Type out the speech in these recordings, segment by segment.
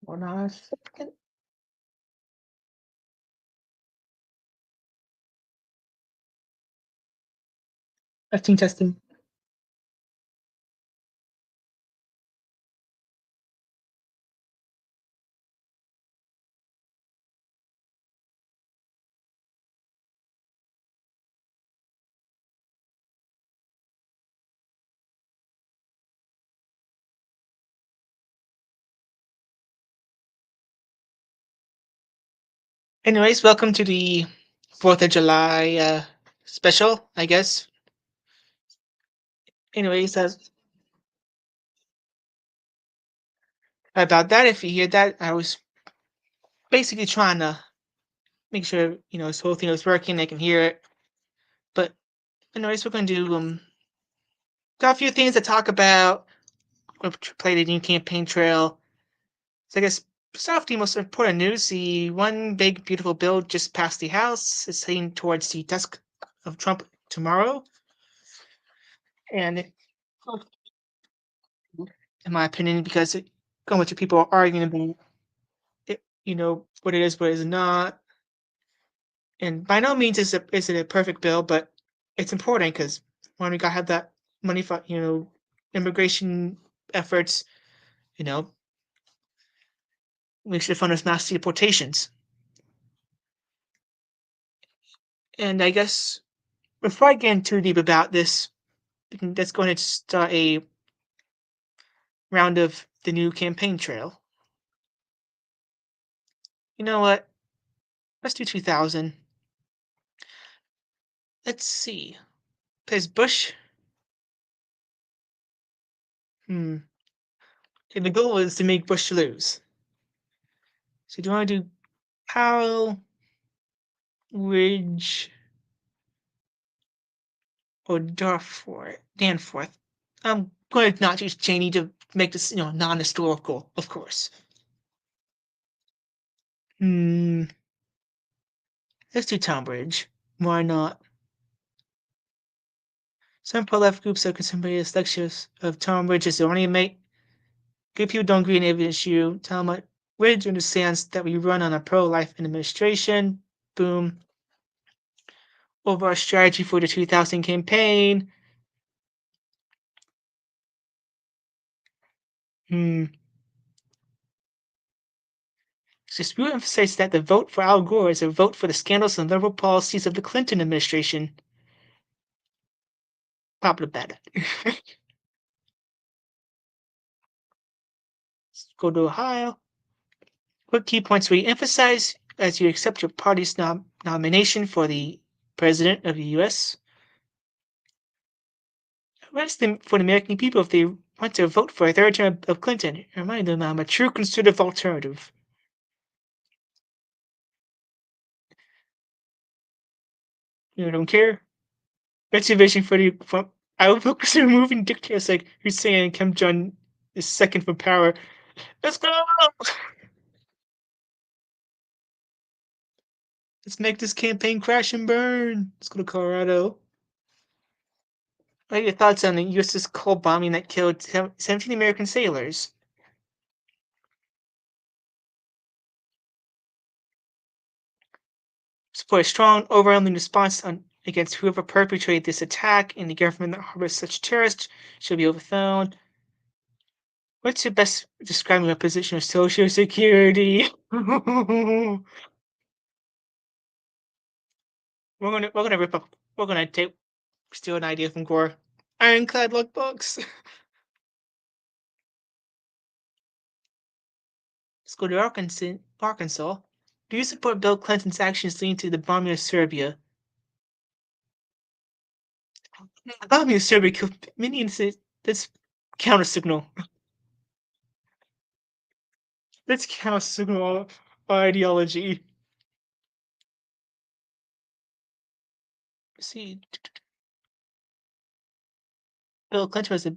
Hold on a second. Testing, testing. Anyways, welcome to the 4th of July special, I guess. Anyways, about that, if you hear that, I was basically trying to make sure, this whole thing was working, I can hear it. But anyways, we're going to do got a few things to talk about. We'll play the new campaign trail. So I guess start off the most important news. The one big beautiful bill just passed the House. It's heading towards the desk of Trump tomorrow. And in my opinion, because going with people are arguing about it, what it is, what it is not. And by no means is it a perfect bill, but it's important because when we got to have that money for immigration efforts, you know, we should fund us mass deportations. And I guess before I get in too deep about this, let's go ahead and start a round of the new campaign trail. You know what? Let's do 2000. Let's see. Because Bush. And the goal was to make Bush lose. So do you want to do Powell, Ridge, or Danforth? I'm going to not use Cheney to make this, non-historical, of course. Let's do Tonbridge. Why not? Some pro-left groups are contemporaneous lectures of Tonbridge as the only mate. Good people don't agree on every issue. Tell them Ridge understands that we run on a pro-life administration. Boom. Over our strategy for the 2000 campaign. Dispute emphasizes that the vote for Al Gore is a vote for the scandals and liberal policies of the Clinton administration. Problematic. Let's go to Ohio. What key points will you emphasize as you accept your party's nomination for the president of the U.S.? Rest them for the American people if they want to vote for a third term of Clinton. Remind them I'm a true conservative alternative. You don't care? What's your vision for I will focus on removing dictators like Hussein and Kim Jong is second from power. Let's go! Let's make this campaign crash and burn. Let's go to Colorado. What are your thoughts on the U.S.'s cold bombing that killed 17 American sailors? Support a strong, overwhelming response against whoever perpetrated this attack, and the government that harbors such terrorists should be overthrown. What's your best describing your position of Social Security? We're gonna steal an idea from Gore. Ironclad lookbooks. Let's go to Arkansas. Do you support Bill Clinton's actions leading to the bombing of Serbia? The bombing of Serbia killed many innocent. That's counter signal. That's counter signal ideology. Let's see. Bill Clinton was a.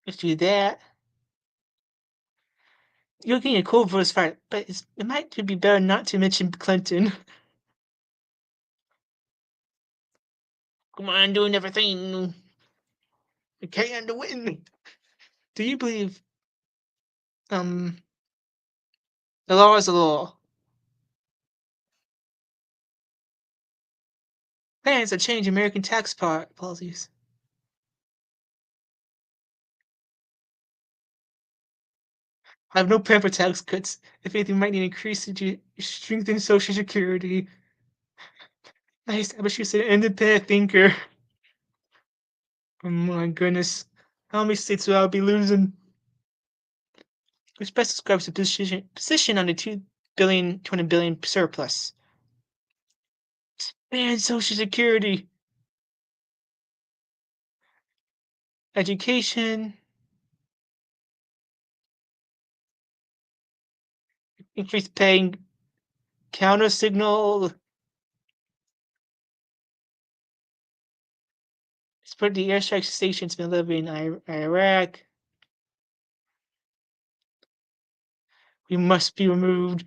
Let's do that. You're getting a cold voice fight, but it might be better not to mention Clinton. Come on, doing everything. We can't win. Do you believe um, the law is the law. Plans to change American tax policies. I have no plan for tax cuts. If anything, we might need to increase to strengthen Social Security. I establish you as an independent thinker. Oh my goodness. How many states will I be losing? Which best describes the position on the 2 billion, 20 billion surplus? Man, Social Security, education, increased paying, counter signal, spread the airstrike stations been living in Iraq. We must be removed.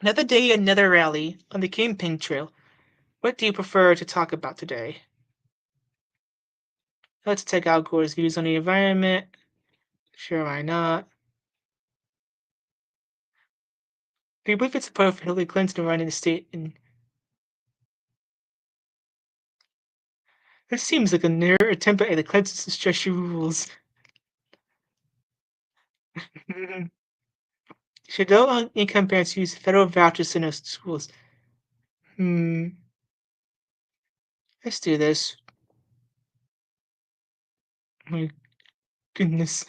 Another day, another rally on the campaign trail. What do you prefer to talk about today? Let's take Al Gore's views on the environment. Sure, why not? Do you believe it's appropriate for Hillary Clinton to run in the state? And this seems like a near attempt at the Clinton's to stretch your rules. Should low income parents use federal vouchers in their schools? Let's do this. My goodness.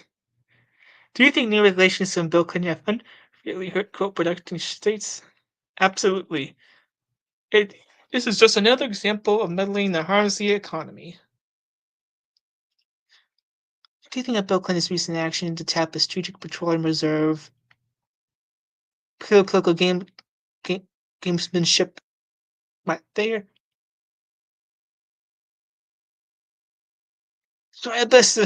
Do you think new regulations on Bill Clinton have unfairly hurt co-production states? Absolutely. This is just another example of meddling that harms the economy. Do you think of Bill Clinton's recent action to tap the Strategic Petroleum Reserve, political gamesmanship right there? So I best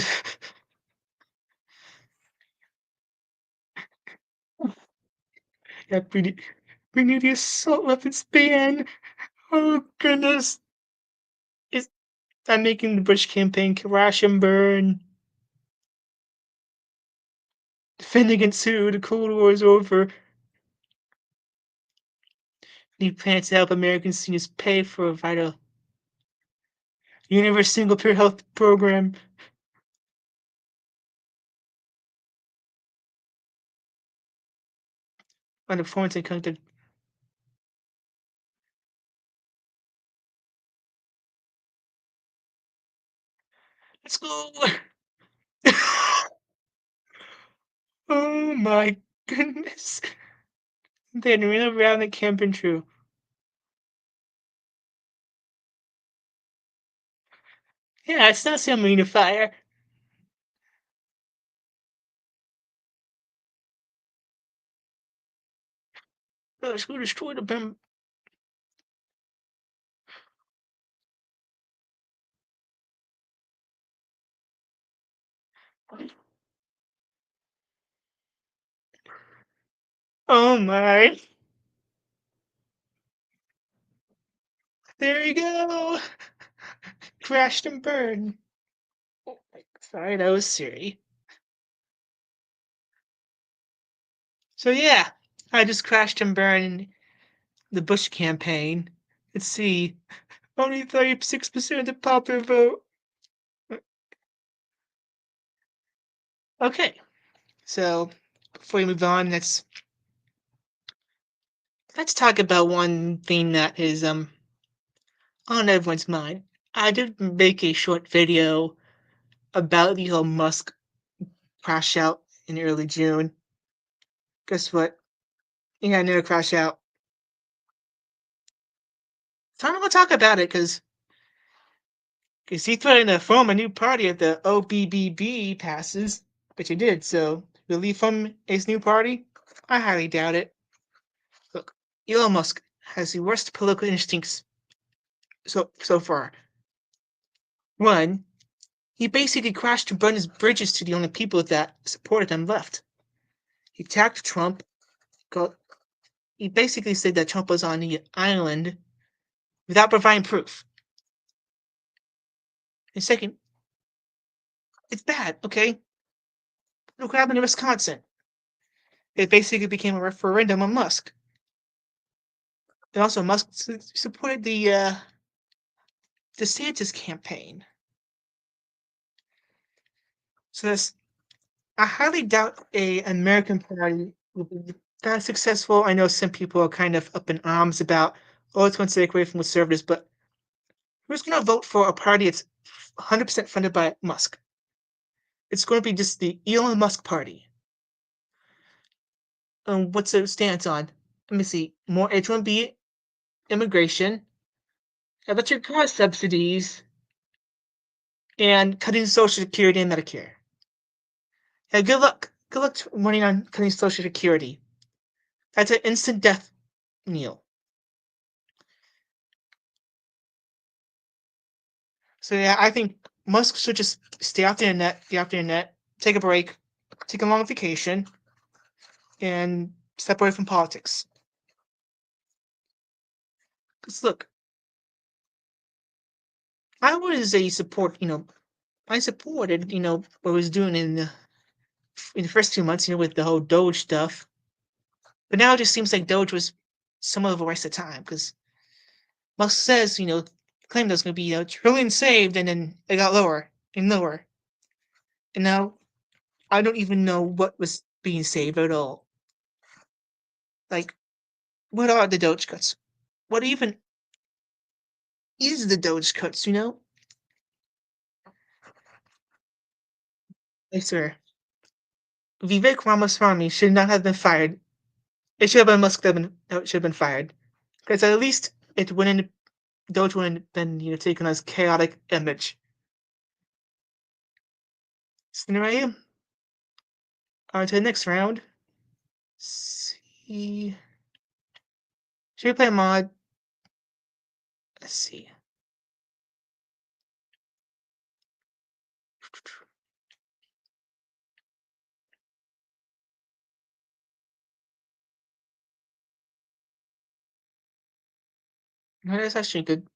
yeah, we need the assault weapons ban. Oh goodness. Is I'm making the Bush campaign crash and burn. Defend against who? The Cold War is over. Need plans to help American seniors pay for a vital universal single payer health program. On the performance and content. Let's go. Oh my goodness. Then real around the camping true. Yeah, it's not some unifier. Let's go destroy the bomb. Oh my. There you go. Crashed and burned. Oh, sorry, that was Siri. So yeah, I just crashed and burned the Bush campaign. Let's see. Only 36% of the popular vote. Okay, so before we move on, let's talk about one thing that is on everyone's mind. I did make a short video about the Elon Musk crash out in early June. Guess what? He had another crash out. So I'm gonna talk about it because he threatened to form a new party if the OBBB passes, which he did. So will he form his new party? I highly doubt it. Look, Elon Musk has the worst political instincts so far. One, he basically crashed and burned his bridges to the only people that supported him left. He attacked Trump. He basically said that Trump was on the island without providing proof. And second, It's bad, okay? Look what happened in Wisconsin. It basically became a referendum on Musk. And also, Musk supported the DeSantis campaign. So this, I highly doubt a American party will be that successful. I know some people are kind of up in arms about, oh, it's going to take away from conservatives, but who's going to vote for a party that's 100% funded by Musk? It's going to be just the Elon Musk party. What's it stance on? Let me see. More H-1B immigration, electric car subsidies, and cutting Social Security and Medicare. Yeah, good luck. Good luck running on cutting Social Security. That's an instant death knell. So yeah, I think Musk should just stay off the internet, take a break, take a long vacation, and step away from politics. Because look, I was a support, I supported, what I was doing in the first 2 months, with the whole Doge stuff. But now it just seems like Doge was somewhat of a waste of time because Musk says, claimed there's going to be a trillion saved, and then it got lower and lower. And now I don't even know what was being saved at all. Like, what are the Doge cuts? What even is the Doge cuts? I swear. Vivek Ramaswamy should not have been fired. It should have been Musk that should have been fired. Because at least it wouldn't Doge wouldn't have been, taken as chaotic image. So anyway, on to the next round. See. Should we play a mod? Let's see. No, that's actually good.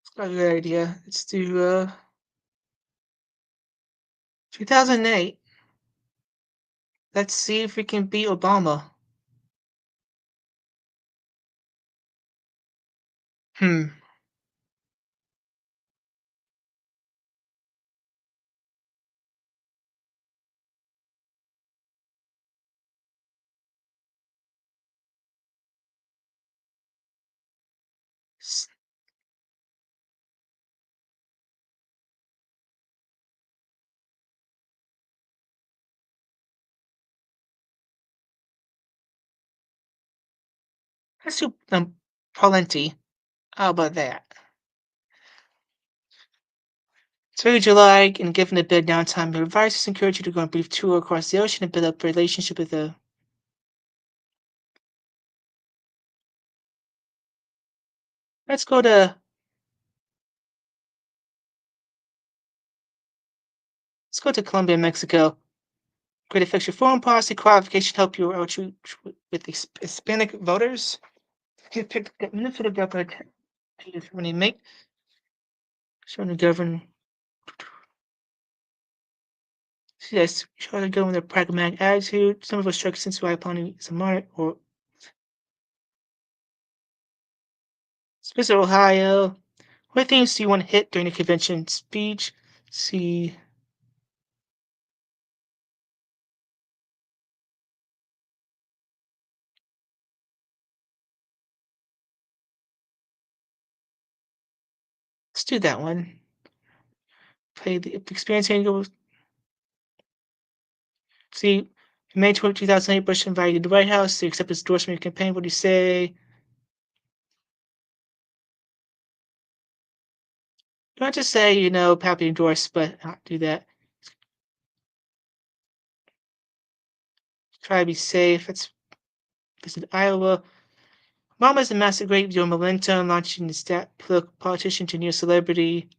It's not a good idea. Let's do 2008. Let's see if we can beat Obama. Hmm. Let's do plenty. How about that? It's early July, and given the bid downtime, the advisors encourage you to go on a brief tour across the ocean and build up a relationship with the. Let's go to. Let's go to Colombia, Mexico. Great affects your foreign policy qualification, help you outreach with Hispanic voters. You pick the benefit of the opportunities when you make. Showing the government. Yes, try to go with a pragmatic attitude. Some of us strike since why opponent is a mark or Spencer, Ohio. What things do you want to hit during the convention speech? See. Let's do that one. Play the experience angle. See, in May 2008, Bush invited the White House to accept his endorsement of the campaign. What do you say? Not just say, happy endorse, but not do that. Try to be safe. Let's visit Iowa. Obama is a massive great deal momentum, launching the politician to near celebrity.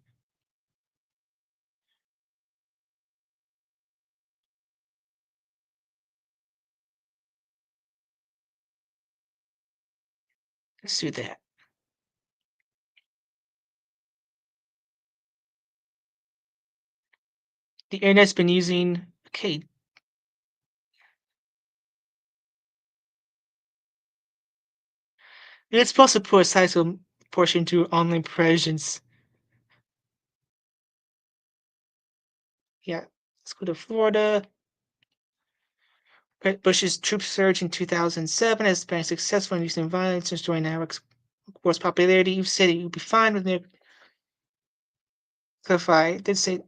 Let's do that. The internet's been using. Okay, it's supposed to put a sizable portion to online presence. Yeah, let's go to Florida. Bush's troop surge in 2007 has been successful in using violence to destroy Iraq's war's popularity. You said you'd be fine with it. Clarify. It did say.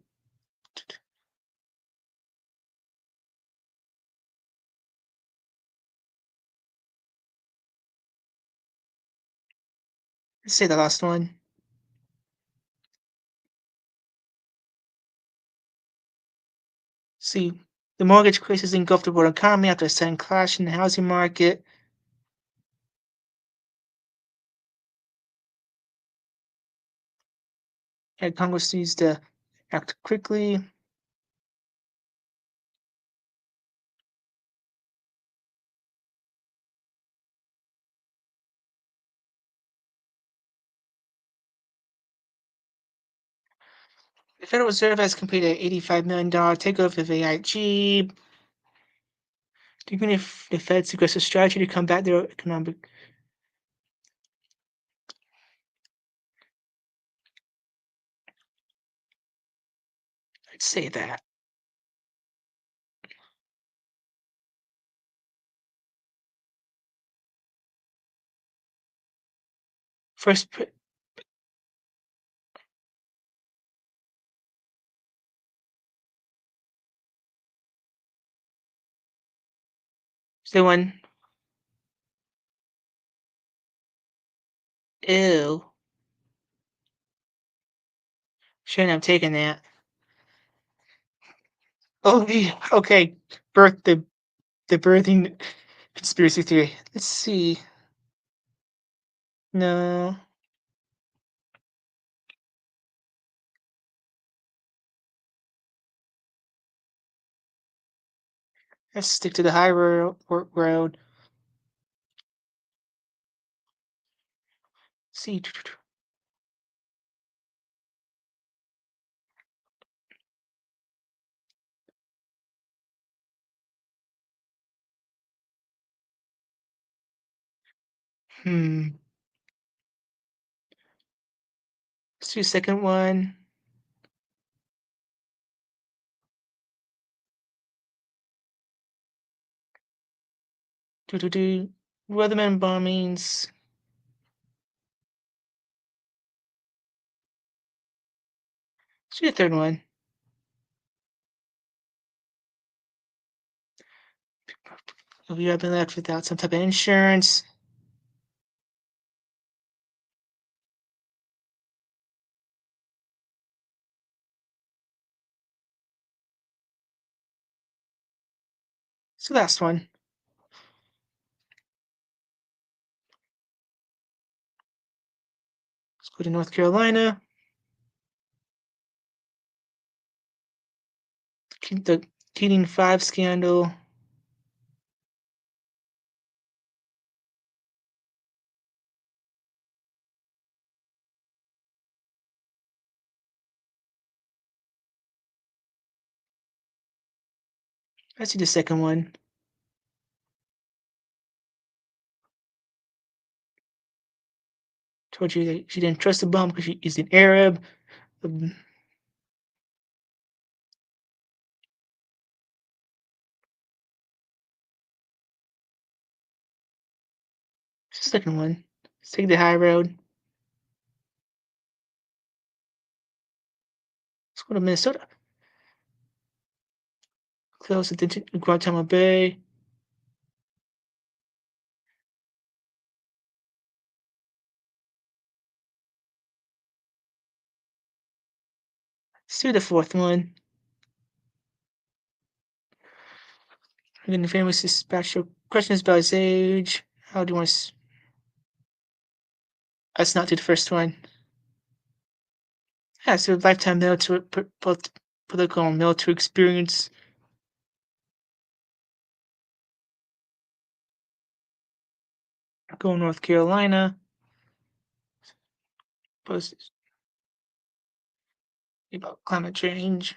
Let's say the last one. See, the mortgage crisis engulfed the world economy after a sudden crash in the housing market. And Congress needs to act quickly. The Federal Reserve has completed an $85 million takeover of AIG. Even if the Fed's aggressive strategy to combat their economic. I'd say that. First, the one. Ew. Shouldn't have taken that. Oh, okay. Birth the birthing conspiracy theory. Let's see. No. Let's stick to the high road. See. Hmm. Let's do second one. Do. Weatherman bombings. Let's do the third one. We have been left without some type of insurance. It's the last one. Let's go to North Carolina. The Keating 5 scandal. Let's do the second one. Told you that she didn't trust the bomb because she is an Arab. Um, Second one. Let's take the high road. Let's go to Minnesota. Close attention to Guantanamo Bay. Let's do the fourth one. Again, the famous dispatcher questions about his age. How do you want to? Let's not do the first one. Yeah, so lifetime military, both political and military experience. Go North Carolina. Post about climate change.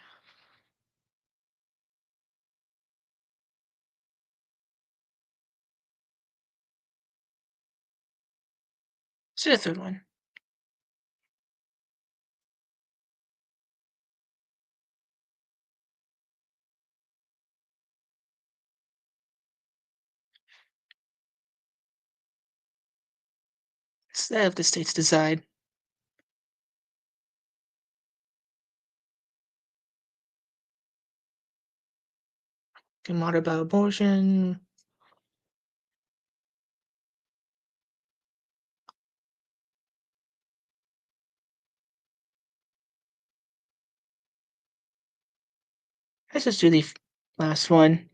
So the third one. Instead of the states decide. Can monitor about abortion. Let's just do the last one.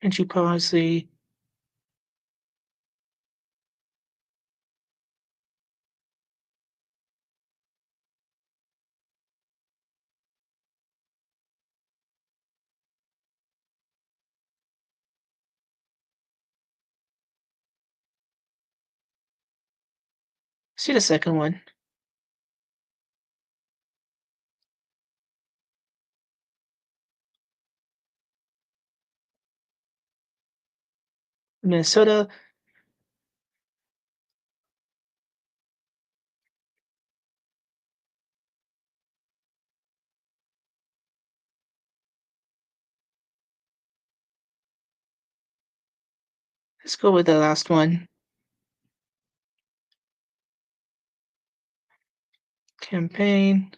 Entry policy. See the second one. Minnesota. Let's go with the last one. Campaign.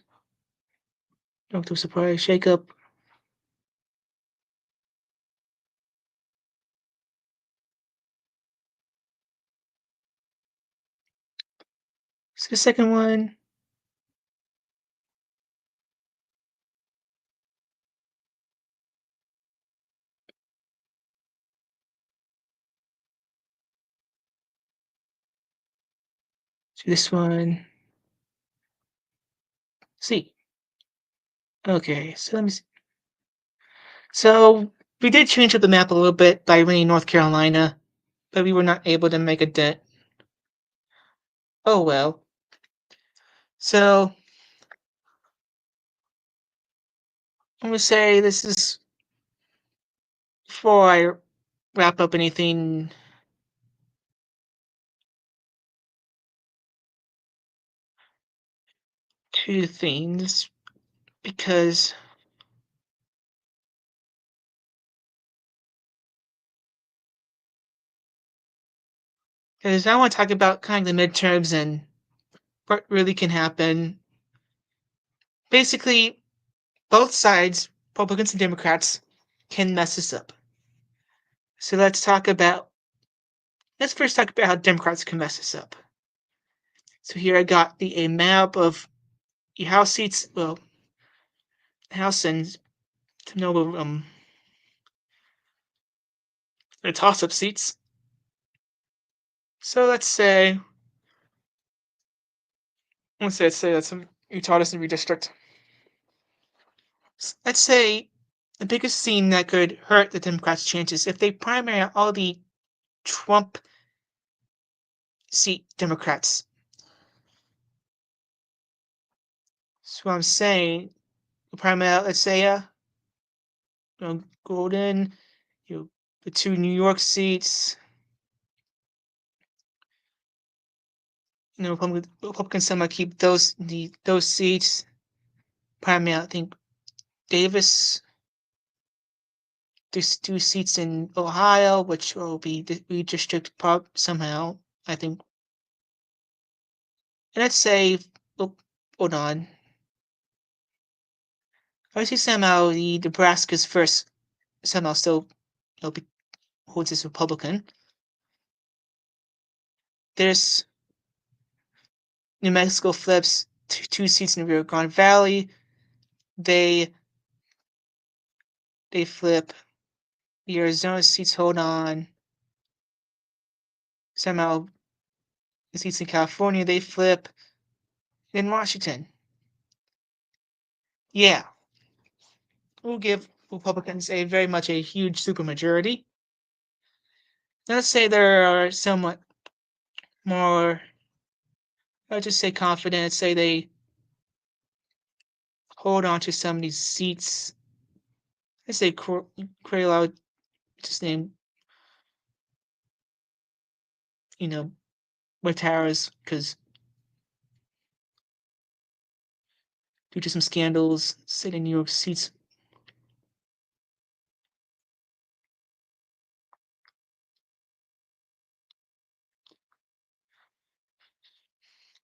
No too surprise. Shakeup. See the second one. See this one. See. Okay, so let me see. So we did change up the map a little bit by winning North Carolina, but we were not able to make a dent. Oh well. So I'm gonna say this is before I wrap up anything. Two things because I want to talk about kind of the midterms and what really can happen. Basically, both sides, Republicans and Democrats, can mess this up. So let's first talk about how Democrats can mess this up. So here I got a map of the House seats, well, House and to know the toss-up seats. So let's say that's some Utah doesn't redistrict. Let's say the biggest thing that could hurt the Democrats' chances if they primary all the Trump seat Democrats. So I'm saying primary, let's say, Golden, the two New York seats. Republicans somehow keep those seats. Primary, I think Davis. There's two seats in Ohio, which will be redistricted somehow. I think. And let's say, oh, hold on. I see somehow the Nebraska's first somehow still holds as Republican. There's New Mexico flips two seats in the Rio Grande Valley. They flip. The Arizona seats hold on. Somehow the seats in California they flip. In Washington. Yeah. We'll give Republicans a very much a huge supermajority. Let's say there are somewhat more, I'll just say confident, say they hold on to some of these seats. Let's say Craig just name retires because due to some scandals, sitting in New York seats.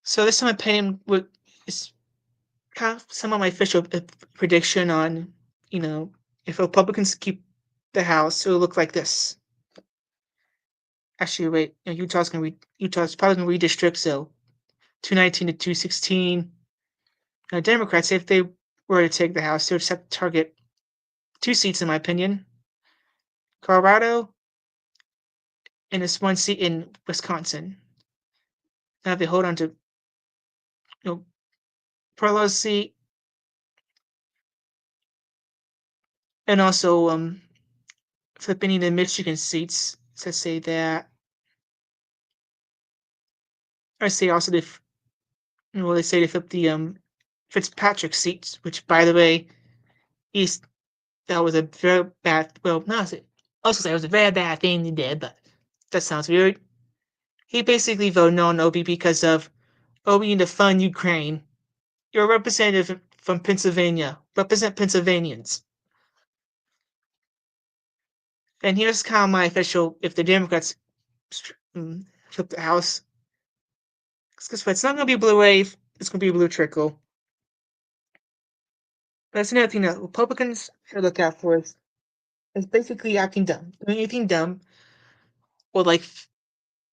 So this, in my opinion, is kind of some of my official prediction on, if Republicans keep the House, it'll look like this. Actually, wait, Utah's probably gonna redistrict, so 219 to 216. Now, Democrats, if they were to take the House, they would just have to target 2 seats, in my opinion. Colorado and this 1 seat in Wisconsin. Now, if they hold on to, Perlow's seat, and also flipping the Michigan seats, let's say that. I say also they say they flip the Fitzpatrick seats, which, by the way, that was a very bad. Well, not also say it was a very bad thing he did, but that sounds weird. He basically voted no on Obi because of we need to fund Ukraine. You're a representative from Pennsylvania. Represent Pennsylvanians. And here's kind of my official: if the Democrats flip the House, guess what? It's not going to be a blue wave. It's going to be a blue trickle. That's another thing that Republicans should look out for is basically acting dumb. Doing anything dumb, or like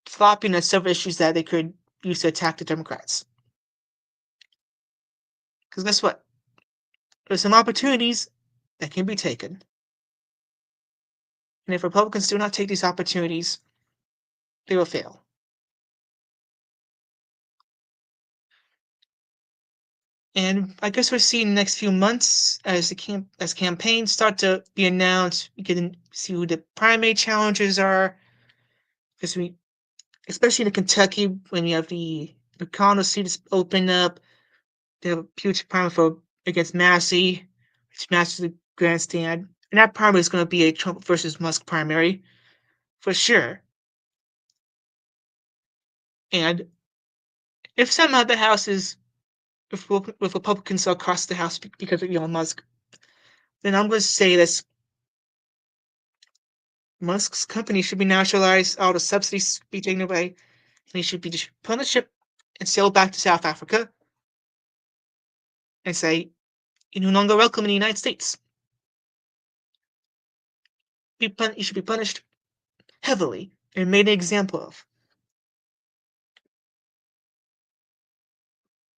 flopping at several issues that they could use to attack the Democrats. Because guess what? There's some opportunities that can be taken. And if Republicans do not take these opportunities, they will fail. And I guess we'll see in the next few months as campaigns start to be announced. We can see who the primary challengers are. Because especially in Kentucky, when you have the McConnell seat open up, they have a huge primary against Massey, which Massey's a grandstand. And that primary is going to be a Trump versus Musk primary, for sure. And if somehow the House is with Republicans across the House because of Elon Musk, then I'm going to say this: Musk's company should be nationalized, all the subsidies be taken away, and he should be just put on a ship and sail back to South Africa and say, "You're no longer welcome in the United States." You should be punished heavily and made an example of.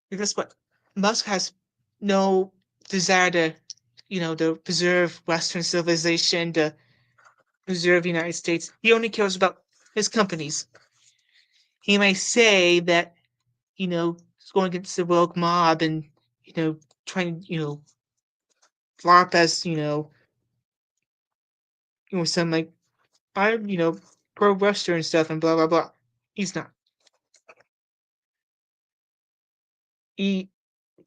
Because what? Musk has no desire to preserve Western civilization, to preserve the United States. He only cares about his companies. He may say that, he's going against the woke mob and, trying to, LARP as, some like, I'm, pro-Western stuff and blah, blah, blah. He's not.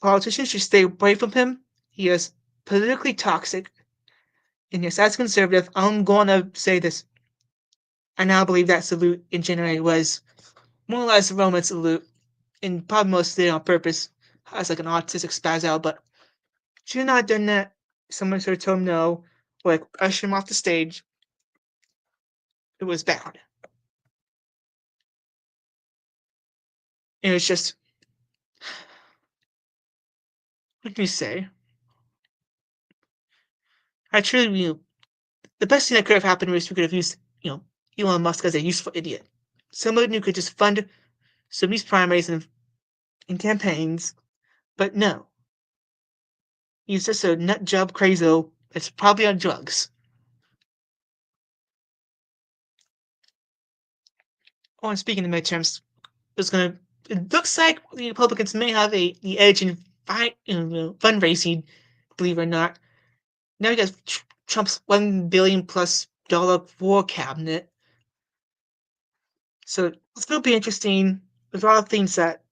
Politicians should stay away from him. He is politically toxic. And yes, as conservative, I'm going to say this. I now believe that salute in January was more or less a Roman salute, and probably mostly on purpose, as like an autistic spaz out, but should not have done that. Someone should have told him no, or like usher him off the stage. It was bad. And it was just, what can you say? I truly, the best thing that could have happened was we could have used, Elon Musk as a useful idiot. Someone who could just fund some of these primaries and campaigns, but no. He's just a nut job crazo that's probably on drugs. Oh, and speaking of midterms, it looks like the Republicans may have the edge in fundraising, believe it or not. Now you got Trump's $1 billion plus war cabinet. So it's going to be interesting. There's a lot of things that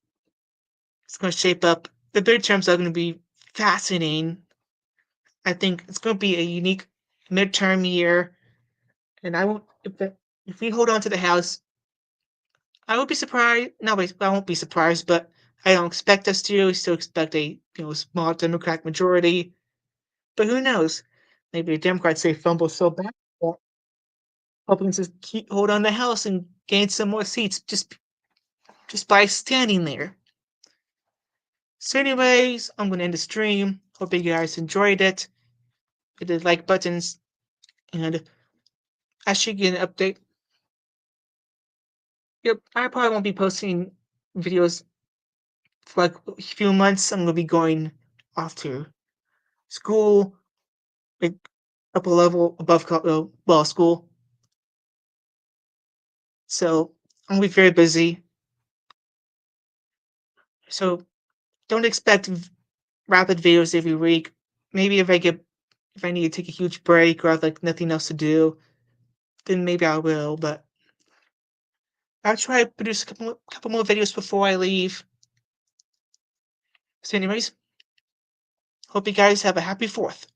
it's going to shape up. The midterms are going to be fascinating. I think it's going to be a unique midterm year, and I won't. If we hold on to the House, I would be surprised. No, wait, I won't be surprised, but I don't expect us to. I still expect a small Democratic majority. But who knows? Maybe the Democrats say fumble so bad that Republicans just keep hold on the House and gain some more seats just by standing there. So, anyways, I'm gonna end the stream. Hope you guys enjoyed it. Hit the like buttons, and I should get an update. Yep, I probably won't be posting videos for like a few months. I'm gonna be going off to school, like up a level above school. So I'm gonna be very busy. So don't expect rapid videos every week. Maybe if I need to take a huge break or I have like nothing else to do, then maybe I will. But I'll try to produce a couple more videos before I leave. So anyways, hope you guys have a happy 4th.